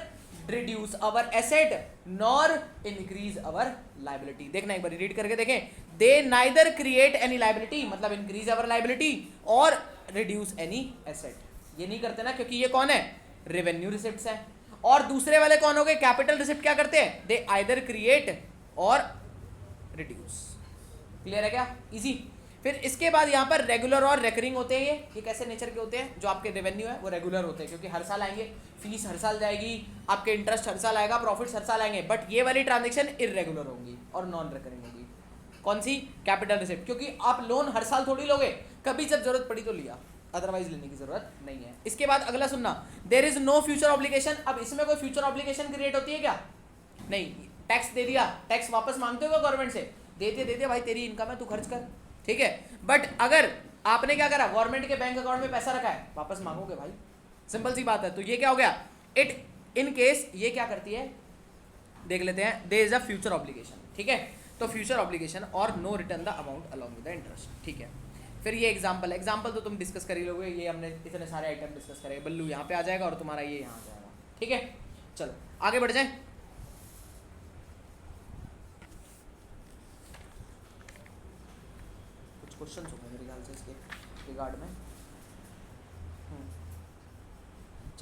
रिड्यूस अवर एसेट नॉर इंक्रीज अवर लायबिलिटी। देखना एक बार रीड करके देखें, दे नाइदर क्रिएट एनी लायबिलिटी, मतलब इंक्रीज अवर लायबिलिटी, और रिड्यूस एनी एसेट, ये नहीं करते ना, क्योंकि ये कौन है, रेवेन्यू रिसिप्ट्स है। और दूसरे वाले कौन हो गए, कैपिटल रिसिप्ट, क्या करते हैं, दे आइदर क्रिएट और रिड्यूस। क्लियर है क्या, इजी। फिर इसके बाद यहाँ पर रेगुलर और रेकरिंग होते हैं। ये कैसे नेचर के होते हैं, जो आपके रेवेन्यू है वो रेगुलर होते हैं, क्योंकि हर साल आएंगे, फीस हर साल जाएगी, आपके इंटरेस्ट हर साल आएगा, प्रॉफिट्स हर साल आएंगे। बट ये वाली ट्रांजेक्शन इरेगुलर होंगी और नॉन रेकरिंग होगी। कौन सी, कैपिटल रिसिप्ट, क्योंकि आप लोन हर साल थोड़ी लोगे, कभी जब जरूरत पड़ी तो लिया, अदरवाइज लेने की जरूरत नहीं है। इसके बाद अगला सुनना, there is no future obligation. अब इसमें कोई फ्यूचर ऑब्लिगेशन क्रिएट होती है क्या, नहीं। टैक्स दे दिया, टैक्स वापस मांगते हो गवर्नमेंट से, दे भाई तेरी इनकम है तू खर्च कर, ठीक है। बट अगर आपने क्या करा, गवर्नमेंट के बैंक अकाउंट में पैसा रखा है, वापस मांगोगे भाई, सिंपल सी बात है। तो ये क्या हो गया, इट इन केस ये क्या करती है, देख लेते हैं, there is a future obligation, ठीक है। तो फ्यूचर ऑब्लिगेशन और no return the amount along with the interest, ठीक है। फिर ये एग्जाम्पल तो तुम डिस्कस कर ही लोगे, ये हमने इतने सारे आइटम डिस्कस करे, बल्लू यहाँ पे आ जाएगा और तुम्हारा ये यहाँ आ जाएगा, ठीक है। चलो आगे बढ़ जाए। कुछ क्वेश्चन हो गए मेरे ख्याल से इसके रिगार्ड में।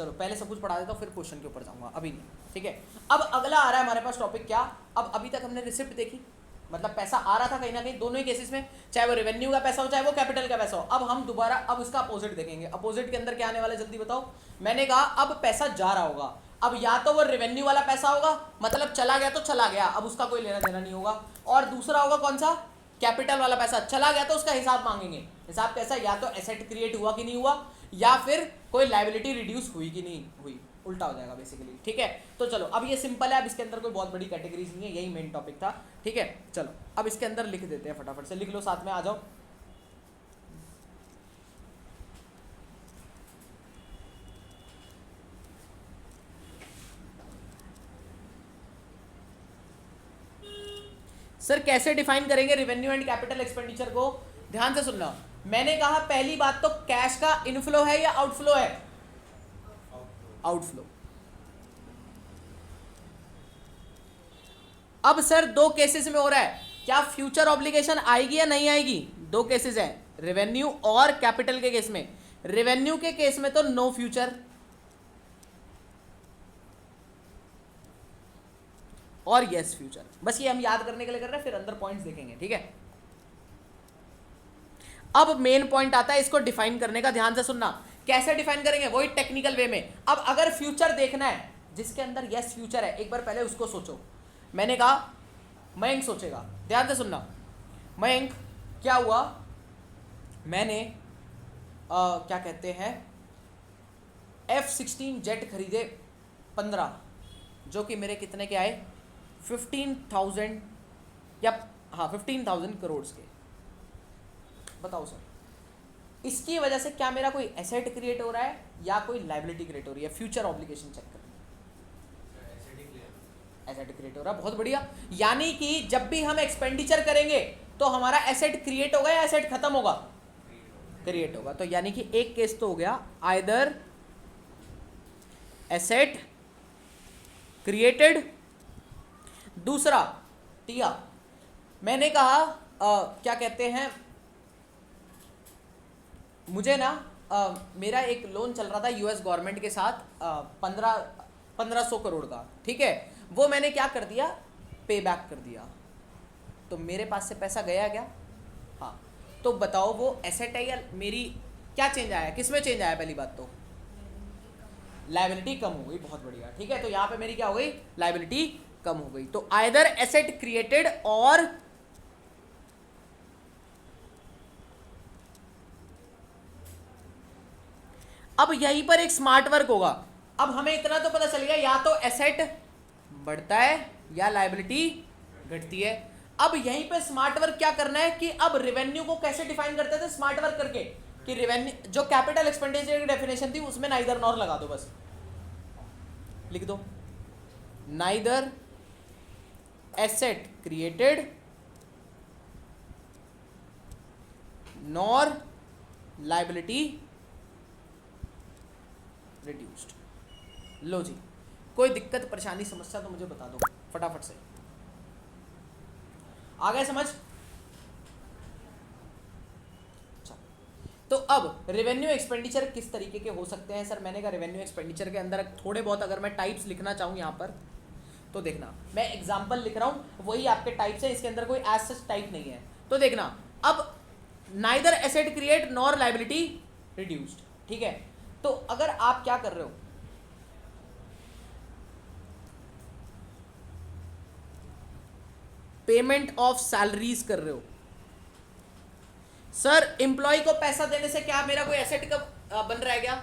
चलो पहले सब कुछ पढ़ा देता हूँ, फिर क्वेश्चन के ऊपर जाऊंगा, अभी नहीं, ठीक है। अब अगला आ रहा है हमारे पास टॉपिक क्या, अब अभी तक हमने रिसिप्ट देखी, मतलब पैसा आ रहा था कहीं ना कहीं दोनों ही केसेस में, चाहे वो रेवेन्यू का पैसा हो चाहे वो कैपिटल का पैसा हो। अब हम दोबारा अब इसका अपोजिट देखेंगे। अपोजिट के अंदर क्या आने वाला है जल्दी बताओ। मैंने कहा अब पैसा जा रहा होगा, अब या तो वो रेवेन्यू वाला पैसा होगा, मतलब चला गया तो चला गया, अब उसका कोई लेना देना नहीं होगा, और दूसरा होगा कौन सा, कैपिटल वाला पैसा, चला गया तो उसका हिसाब मांगेंगे। हिसाब कैसा, या तो एसेट क्रिएट हुआ कि नहीं हुआ, या फिर कोई लायबिलिटी रिड्यूस हुई कि नहीं हुई, उल्टा हो जाएगा बेसिकली, ठीक है। तो चलो अब ये सिंपल है, अब इसके अंदर कोई बहुत बड़ी कैटेगरीज नहीं है, यही मेन टॉपिक था, ठीक है। चलो अब इसके अंदर लिख देते हैं, फटाफट से लिख लो, साथ में आ जाओ। सर कैसे डिफाइन करेंगे रेवेन्यू एंड कैपिटल एक्सपेंडिचर को, ध्यान से सुनना। मैंने कहा पहली बात तो कैश का इनफ्लो है या आउटफ्लो है, आउटफ्लो। अब सर दो केसेस में हो रहा है, क्या फ्यूचर ऑब्लिगेशन आएगी या नहीं आएगी, दो केसेस हैं, रेवेन्यू और कैपिटल के केस में। रेवेन्यू के केस में तो नो फ्यूचर, और यस फ्यूचर, बस ये हम याद करने के लिए कर रहे हैं, फिर अंदर पॉइंट्स देखेंगे, ठीक है। अब मेन पॉइंट आता है इसको डिफाइन करने का, ध्यान से सुनना। कैसे डिफाइन करेंगे, वही टेक्निकल वे में। अब अगर फ्यूचर देखना है, जिसके अंदर यस फ्यूचर है, एक बार पहले उसको सोचो। मैंने कहा मयंक सोचेगा, ध्यान से सुनना। मयंक क्या हुआ, मैंने क्या कहते हैं F-16 जेट खरीदे 15, जो कि मेरे कितने के आए, 15,000 या हाँ 15,000 करोड़ के। बताओ सर इसकी वजह से क्या मेरा कोई एसेट क्रिएट हो रहा है या कोई लायबिलिटी क्रिएट हो रही है, फ्यूचर ऑब्लिगेशन चेक करना, एसेट क्रिएट हो रहा है, बहुत बढ़िया। यानी कि जब भी हम एक्सपेंडिचर करेंगे तो हमारा एसेट क्रिएट होगा या एसेट खत्म होगा, क्रिएट होगा। तो यानी कि एक केस तो हो गया आइदर एसेट क्रिएटेड, दूसरा टिया मैंने कहा क्या कहते हैं, मुझे ना मेरा एक लोन चल रहा था यूएस गवर्नमेंट के साथ 1500 करोड़ का, ठीक है। वो मैंने क्या कर दिया, पे बैक कर दिया, तो मेरे पास से पैसा गया क्या, हाँ। तो बताओ वो एसेट है या मेरी, क्या चेंज आया, किस में चेंज आया, पहली बात तो लायबिलिटी कम हो गई, बहुत बढ़िया, ठीक है। तो यहाँ पे मेरी क्या हो गई, लायबिलिटी कम हो गई। तो आइदर एसेट क्रिएटेड और अब यहीं पर एक स्मार्ट वर्क होगा। अब हमें इतना तो पता चल गया, या तो एसेट बढ़ता है या लायबिलिटी घटती है। अब यहीं पे स्मार्ट वर्क क्या करना है कि अब रेवेन्यू को कैसे डिफाइन करते थे, स्मार्ट वर्क करके, कि रेवेन्यू जो कैपिटल एक्सपेंडिचर की डेफिनेशन थी उसमें नाइदर नॉर लगा दो, बस लिख दो, neither asset created nor liability reduced. लो जी, कोई दिक्कत परेशानी समस्या तो मुझे बता दो फटाफट से, आ गए समझ। अच्छा, तो अब रेवेन्यू एक्सपेंडिचर किस तरीके के हो सकते हैं सर, मैंने कहा रेवेन्यू एक्सपेंडिचर के अंदर थोड़े बहुत अगर मैं टाइप्स लिखना चाहूँ यहाँ पर, तो देखना मैं एग्जाम्पल लिख रहा हूँ, वही आपके टाइप्स है, इसके अंदर कोई एज सच टाइप नहीं है। तो देखना, अब neither asset create nor liability reduced, ठीक है। तो अगर आप क्या कर रहे हो, पेमेंट ऑफ सैलरीज कर रहे हो, सर एम्प्लॉय को पैसा देने से क्या मेरा कोई एसेट का बन रहा है क्या,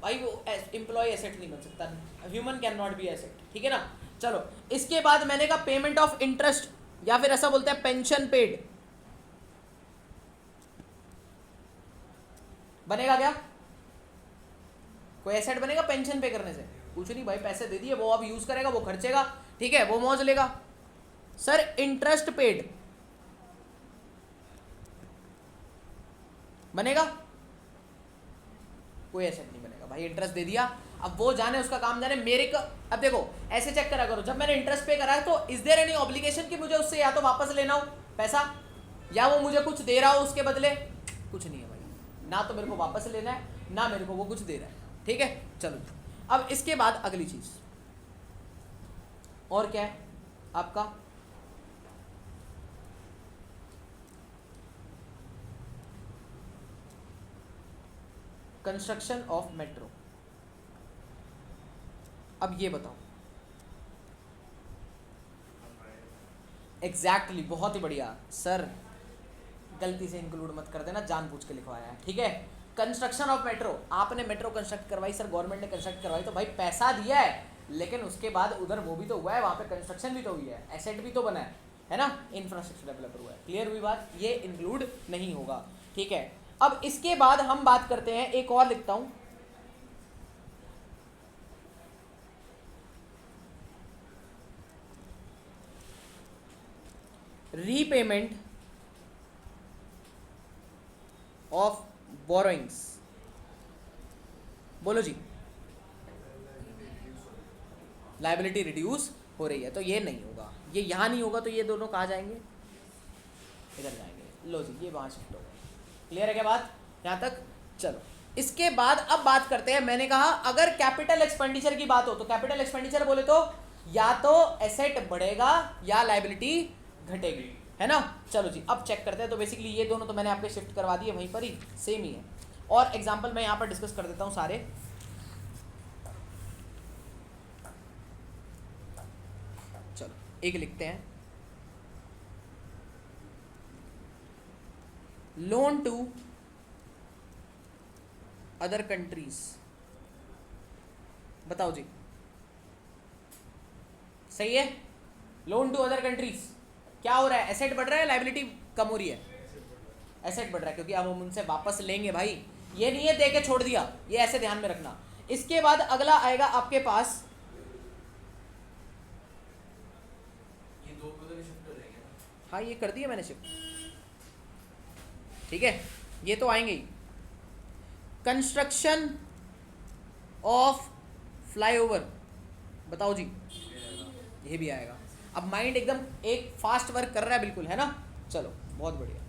भाई वो एम्प्लॉय एसेट नहीं बन सकता, human can not be asset, ठीक है ना। चलो इसके बाद मैंने कहा पेमेंट ऑफ इंटरेस्ट, या फिर ऐसा बोलते हैं पेंशन पेड, बनेगा क्या, कोई एसेट बनेगा पेंशन पे करने से, कुछ नहीं भाई, पैसे दे दिए, वो अब यूज करेगा, वो खर्चेगा, ठीक है, वो मौज लेगा। सर इंटरेस्ट पेड बनेगा, कोई एसेट नहीं बनेगा भाई, इंटरेस्ट दे दिया, अब वो जाने उसका काम जाने, मेरे को अब देखो ऐसे चेक करा करो, जब मैंने इंटरेस्ट पे करा है तो इज देयर एनी ऑब्लिगेशन कि मुझे उससे या तो वापस लेना हो पैसा, या वो मुझे कुछ दे रहा हो उसके बदले, कुछ नहीं है भाई, ना तो मेरे को वापस लेना है ना मेरे को वो कुछ दे रहा है, ठीक है, चलो अब इसके बाद अगली चीज और क्या है आपका, कंस्ट्रक्शन ऑफ मेट्रो। अब ये बताओ एग्जैक्टली बहुत ही बढ़िया सर, गलती से इंक्लूड मत कर देना, जानबूझ के लिखवाया है, ठीक है। कंस्ट्रक्शन ऑफ मेट्रो, आपने मेट्रो कंस्ट्रक्ट करवाई सर, गवर्नमेंट ने कंस्ट्रक्ट करवाई तो भाई पैसा दिया है, लेकिन उसके बाद उधर वो भी तो हुआ है, वहाँ पे कंस्ट्रक्शन भी तो हुई है, एसेट भी तो बना है ना, इंफ्रास्ट्रक्चर डेवलपर हुआ है। क्लियर हुई बात, ये इंक्लूड नहीं होगा, ठीक है। अब इसके बाद हम बात करते हैं, एक और लिखता हूं, रीपेमेंट ऑफ बोरोइंग्स। बोलो जी, लायबिलिटी रिड्यूस हो रही है, तो ये नहीं होगा, ये यहां नहीं होगा, तो ये दोनों कहाँ जाएंगे, इधर जाएंगे। लो जी, ये वहां शिफ्ट हो गए। क्लियर है क्या बात यहां तक? चलो इसके बाद अब बात करते हैं, मैंने कहा अगर कैपिटल एक्सपेंडिचर की बात हो तो कैपिटल एक्सपेंडिचर बोले तो या तो एसेट बढ़ेगा या लायबिलिटी घटेगी, है ना। चलो जी अब चेक करते हैं, तो बेसिकली ये दोनों तो मैंने आपके शिफ्ट करवा दिए, वहीं पर ही सेम ही है। और एग्जांपल मैं यहाँ पर डिस्कस कर देता हूँ सारे। चलो एक लिखते हैं, लोन टू अदर कंट्रीज। बताओ जी, सही है। लोन टू अदर कंट्रीज क्या हो रहा है, एसेट बढ़ रहा है, लायबिलिटी कम हो रही है, एसेट बढ़ रहा है, क्योंकि अब हम उनसे वापस लेंगे भाई, ये नहीं है दे के छोड़ दिया, ये ऐसे ध्यान में रखना। इसके बाद अगला आएगा आपके पास,
ये दो पे तो शिफ्ट हो जाएंगे ना।
हाँ ये कर दिया मैंने शिफ्ट, ठीक है, ये तो आएंगे ही। कंस्ट्रक्शन ऑफ फ्लाईओवर, बताओ जी, ये भी आएगा। अब माइंड एकदम एक फास्ट वर्क कर रहा है बिल्कुल, है ना। चलो बहुत बढ़िया,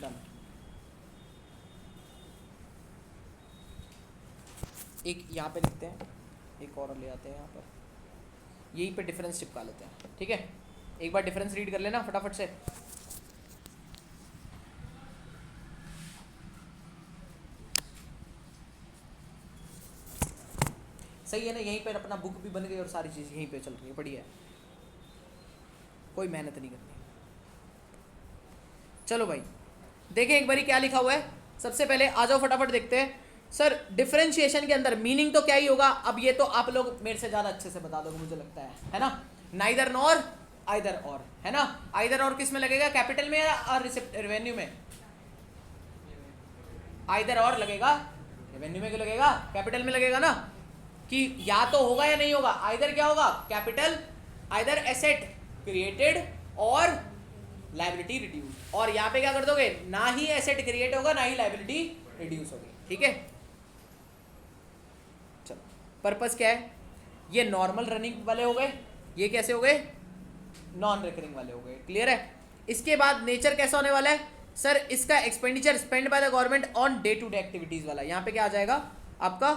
डन। एक यहाँ पे लिखते हैं, एक और ले आते हैं यहाँ पर, यहीं पे डिफरेंस चिपका लेते हैं, ठीक है। एक बार डिफरेंस रीड कर लेना फटाफट से। सही है ना, यहीं पर अपना बुक भी बन गई और सारी चीज़ यहीं पे चल रही है, बढ़िया है, कोई मेहनत नहीं करनी। चलो भाई देखें एक बारी क्या लिखा हुआ है, सबसे पहले आ जाओ फटाफट देखते हैं। सर डिफरेंशिएशन के अंदर मीनिंग तो क्या ही होगा, अब ये तो आप लोग मेरे से ज़्यादा अच्छे से बता दोगे मुझे लगता है ना। नाइदर नॉर, आइदर और, है ना। आइदर और किस में लगेगा, कैपिटल में या रेवेन्यू में? आइदर और लगेगा, रेवेन्यू में क्यों लगेगा, कैपिटल में लगेगा ना, कि या तो होगा या नहीं होगा। आइदर क्या होगा, कैपिटल, आइदर एसेट क्रिएटेड और लायबिलिटी रिड्यूस। और यहाँ पे क्या कर दोगे, ना ही एसेट क्रिएट होगा ना ही लायबिलिटी रिड्यूस होगी, ठीक है। चलो पर्पस क्या है, ये नॉर्मल रनिंग वाले हो गए, ये कैसे हो गए, नॉन रिकरिंग वाले हो गए। क्लियर है। इसके बाद नेचर कैसा होने वाला है सर, इसका expenditure spend by the government on day to day activities वाला, यहाँ पे क्या आ जाएगा आपका,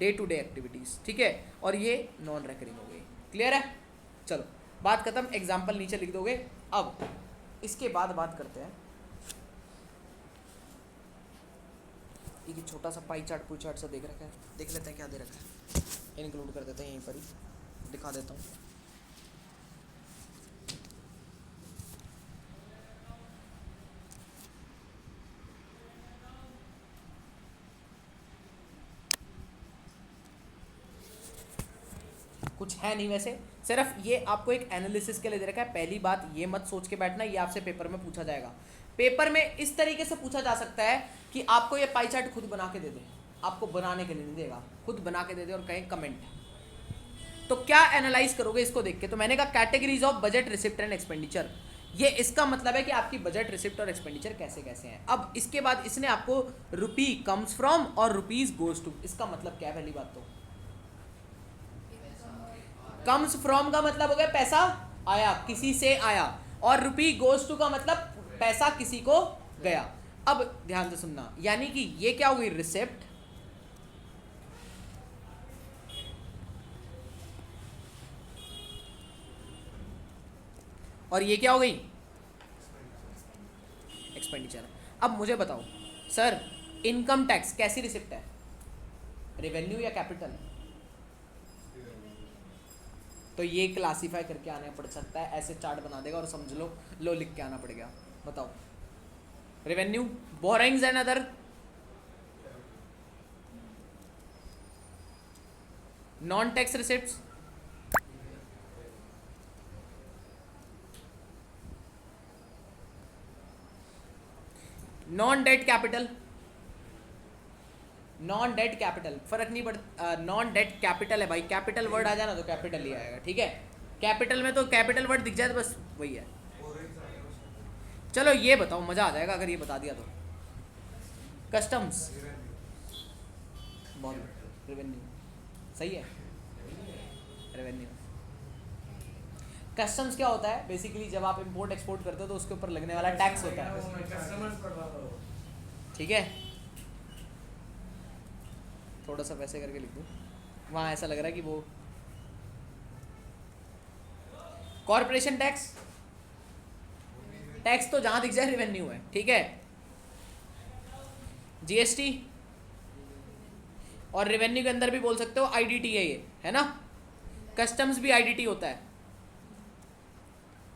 डे टू डे एक्टिविटीज, ठीक है। और ये नॉन रिकरिंग हो गई। क्लियर है। चलो बात खत्म, एग्जाम्पल नीचे लिख दोगे। अब इसके बाद बात करते हैं, एक छोटा सा पाई चार्ट पुई चार्ट सा देख रखा है, देख लेते हैं क्या दे रखा है, इंक्लूड कर देते हैं, यहीं पर ही दिखा देता हूँ। कुछ है नहीं वैसे, सिर्फ ये आपको एक एनालिसिस के लिए दे रखा है। पहली बात ये मत सोच के बैठना ये आपसे पेपर में पूछा जाएगा। पेपर में इस तरीके से पूछा जा सकता है कि आपको ये पाई चार्ट खुद बना के दे दे, आपको बनाने के लिए नहीं देगा, खुद बना के दे दे और कहें कमेंट। तो क्या एनालाइज करोगे इसको देख के, तो मैंने कहा categories of budget, receipt and expenditure. ये इसका मतलब है कि आपकी बजट, रिसिप्ट और एक्सपेंडिचर कैसे कैसे हैं। अब इसके बाद इसने आपको रुपी कम्स फ्रॉम और रुपीज गोज टू, इसका मतलब क्या है पहली बात तो, कम्स फ्रॉम का मतलब हो गया पैसा आया, किसी से आया, और रुपी गोज टू का मतलब पैसा किसी को गया। अब ध्यान से सुनना, यानी कि ये क्या हो गई, रिसिप्ट, और ये क्या हो गई, एक्सपेंडिचर। अब मुझे बताओ सर, इनकम टैक्स कैसी रिसिप्ट है, रेवेन्यू या कैपिटल? तो ये क्लासीफाई करके आना पड़ सकता है, ऐसे चार्ट बना देगा और समझ लो लिख के आना पड़ेगा। बताओ, revenue, borings and other, non tax receipts, non debt capital, non debt capital फर्क नहीं पड़ता, नॉन डेट कैपिटल है भाई, कैपिटल वर्ड आ जाए ना तो कैपिटल ही आएगा, ठीक है। कैपिटल में तो कैपिटल वर्ड दिख जाए तो बस वही है। चलो ये बताओ, मजा आ जाएगा अगर ये बता दिया तो। कस्टम्स, बहुत, रेवेन्यू, सही है, रेवेन्यू। कस्टम्स क्या होता है, बेसिकली जब आप इंपोर्ट एक्सपोर्ट करते हो तो उसके ऊपर लगने वाला टैक्स होता है, ठीक है। थोड़ा सा वैसे करके लिख दूँ, वहाँ ऐसा लग रहा है कि वो कॉर्पोरेशन टैक्स, टैक्स तो जहाँ दिख जाए रेवेन्यू है, ठीक है। जीएसटी, और रेवेन्यू के अंदर भी बोल सकते हो आईडीटी है, ये है ना। कस्टम्स भी आईडीटी होता है,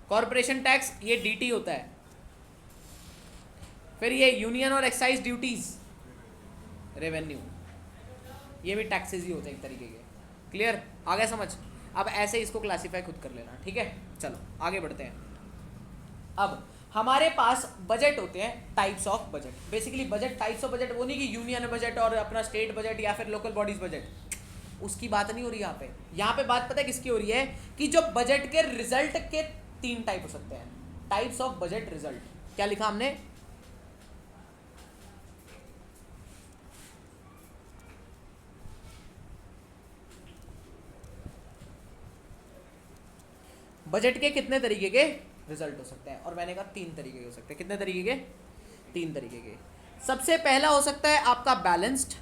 कॉर्पोरेशन टैक्स ये डीटी होता है, फिर ये यूनियन और एक्साइज ड्यूटीज रेवेन्यू, ये भी टैक्सेस ही होते हैं एक तरीके के। क्लियर, आ गया समझ? अब ऐसे इसको क्लासीफाई खुद कर लेना, ठीक है। चलो आगे बढ़ते हैं। अब हमारे पास बजट होते हैं, types of budget. Basically budget, types of budget वो नहीं कि यूनियन बजट और अपना स्टेट बजट या फिर लोकल बॉडीज बजट, उसकी बात नहीं हो रही यहाँ पे। यहाँ पे बात पता है किसकी हो रही है, कि जो बजट के रिजल्ट के 3 टाइप हो सकते हैं, टाइप्स ऑफ बजट रिजल्ट। क्या लिखा हमने, बजट के कितने तरीके के रिजल्ट हो सकते हैं, और मैंने कहा 3 तरीके के हो सकते हैं। कितने तरीके के, 3 तरीके के। सबसे पहला हो सकता है आपका बैलेंस्ड।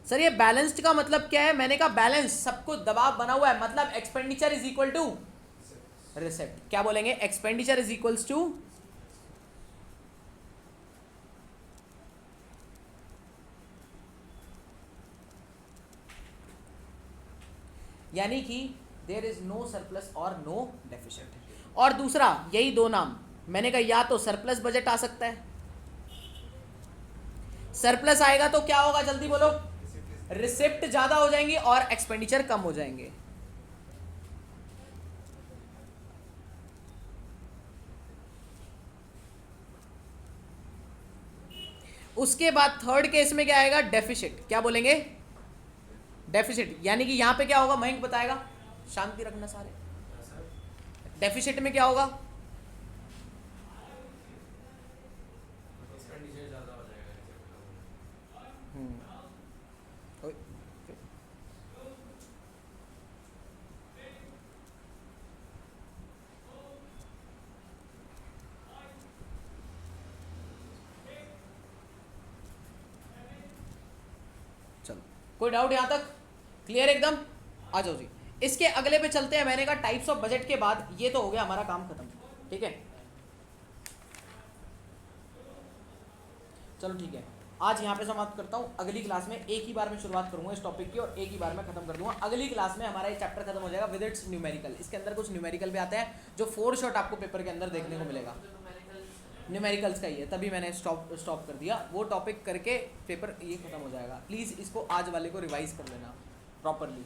सर ये बैलेंस्ड का मतलब क्या है, मैंने कहा बैलेंस, सब कुछ दबाव बना हुआ है, मतलब expenditure is equal to receipt. क्या बोलेंगे, एक्सपेंडिचर इज इक्वल्स टू यानी कि देयर इज नो सरप्लस और नो डेफिसिट। और दूसरा, यही 2 नाम मैंने कहा, या तो सरप्लस बजट आ सकता है, सरप्लस आएगा तो क्या होगा जल्दी बोलो, रिसिप्ट ज्यादा हो जाएंगी और एक्सपेंडिचर कम हो जाएंगे। उसके बाद थर्ड केस में क्या आएगा, डेफिसिट। क्या बोलेंगे, डेफिसिट, यानी कि यहां पे क्या होगा, मयंक बताएगा, शांति रखना सारे। डेफिसिट में क्या होगा,
एक्सपेंडिचर ज़्यादा हो जाएगा।
ओए, चलो कोई डाउट यहां तक, क्लियर एकदम? आ जाओ जी, इसके अगले पे चलते हैं। मैंने कहा टाइप्स ऑफ बजट के बाद ये तो हो गया हमारा काम खत्म, ठीक है। चलो ठीक है, आज यहाँ पे समाप्त करता हूँ। अगली क्लास में एक ही बार में शुरुआत करूँगा इस टॉपिक की और एक ही बार में खत्म कर दूंगा। अगली क्लास में हमारा ये चैप्टर खत्म हो जाएगा विद इट्स न्यूमेरिकल। इसके अंदर कुछ न्यूमेरिकल भी आते हैं जो 4 शॉट आपको पेपर के अंदर देखने को मिलेगा। न्यूमेरिकल्स का ही है, तभी मैंने स्टॉप कर दिया। वो टॉपिक करके पेपर ये खत्म हो जाएगा। प्लीज़ इसको आज वाले को रिवाइज कर लेना प्रॉपरली।